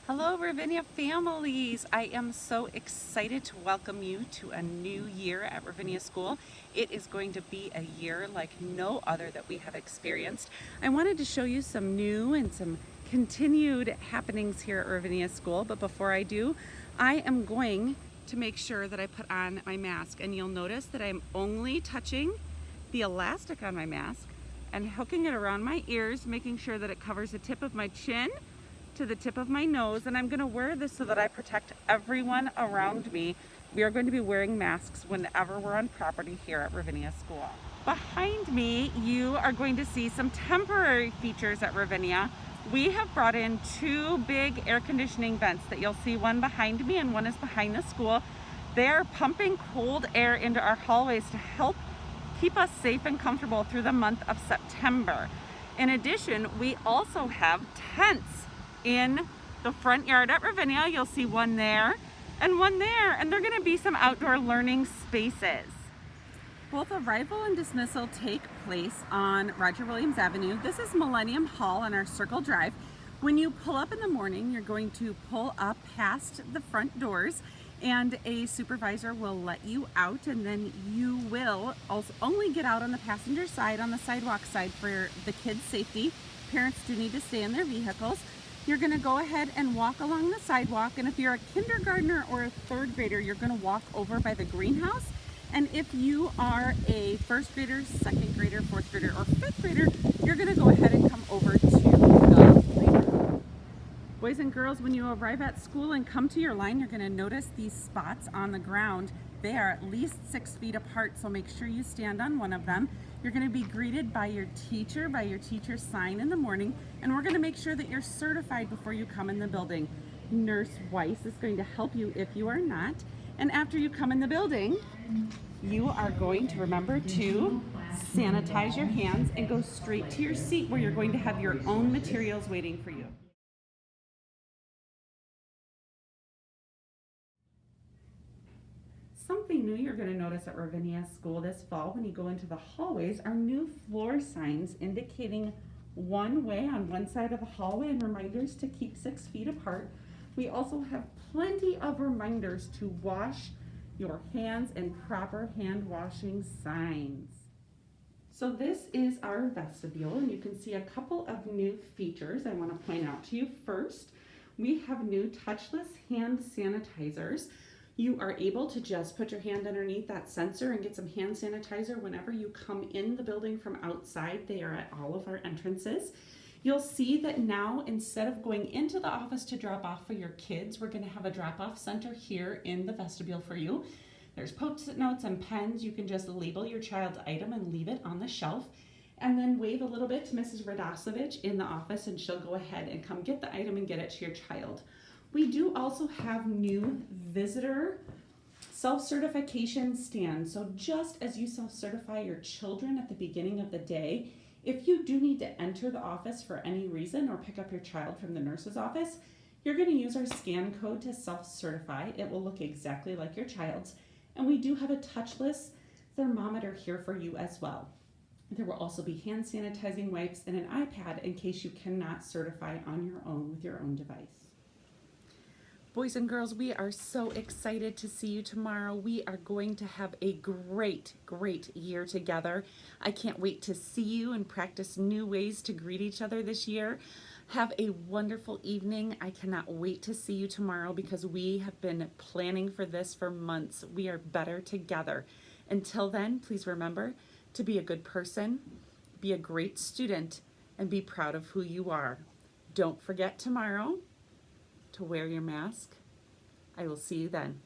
Hello, Ravinia families. I am so excited to welcome you to a new year at Ravinia School. It is going to be a year like no other that we have experienced. I wanted to show you some new and some continued happenings here at Ravinia School, but before I do, I am going to make sure that I put on my mask, and you'll notice that I'm only touching the elastic on my mask and hooking it around my ears, making sure that it covers the tip of my chin to the tip of my nose, and I'm going to wear this so that I protect everyone around me. We are going to be wearing masks whenever we're on property here at Ravinia School. Behind me, you are going to see some temporary features at Ravinia. We have brought in two big air conditioning vents that you'll see, one behind me and one is behind the school. They're pumping cold air into our hallways to help keep us safe and comfortable through the month of September. In addition, we also have tents in the front yard at Ravinia. You'll see one there and one there, and they're going to be some outdoor learning spaces. Both arrival and dismissal take place on Roger Williams Avenue. This is Millennium Hall on our Circle Drive. When you pull up in the morning, you're going to pull up past the front doors and a supervisor will let you out, and then you will also only get out on the passenger side, on the sidewalk side, for the kids' safety. Parents do need to stay in their vehicles. You're going to go ahead and walk along the sidewalk, and if you're a kindergartner or a third grader, you're going to walk over by the greenhouse. And if you are a first grader, second grader, fourth grader, or fifth grader, you're going to go ahead and come over to the playground. Boys and girls, when you arrive at school and come to your line, you're going to notice these spots on the ground. They are at least 6 feet apart, so make sure you stand on one of them. You're going to be greeted by your teacher's sign in the morning, and we're going to make sure that you're certified before you come in the building. Nurse Weiss is going to help you if you are not. And after you come in the building, you are going to remember to sanitize your hands and go straight to your seat where you're going to have your own materials waiting for you. Something new you're going to notice at Ravinia School this fall when you go into the hallways are new floor signs indicating one way on one side of the hallway and reminders to keep 6 feet apart. We also have plenty of reminders to wash your hands and proper hand washing signs. So this is our vestibule, and you can see a couple of new features I want to point out to you. First, we have new touchless hand sanitizers. You are able to just put your hand underneath that sensor and get some hand sanitizer whenever you come in the building from outside. They are at all of our entrances. You'll see that now, instead of going into the office to drop off for your kids, we're going to have a drop-off center here in the vestibule for you. There's Post-it notes and pens. You can just label your child's item and leave it on the shelf, and then wave a little bit to Mrs. Radosevich in the office, and she'll go ahead and come get the item and get it to your child. We do also have new visitor self-certification stands. So just as you self-certify your children at the beginning of the day, if you do need to enter the office for any reason or pick up your child from the nurse's office, you're going to use our scan code to self-certify. It will look exactly like your child's. And we do have a touchless thermometer here for you as well. There will also be hand sanitizing wipes and an iPad in case you cannot certify on your own with your own device. Boys and girls, we are so excited to see you tomorrow. We are going to have a great year together. I can't wait to see you and practice new ways to greet each other this year. Have a wonderful evening. I cannot wait to see you tomorrow because we have been planning for this for months. We are better together. Until then, please remember to be a good person, be a great student, and be proud of who you are. Don't forget tomorrow to wear your mask. I will see you then.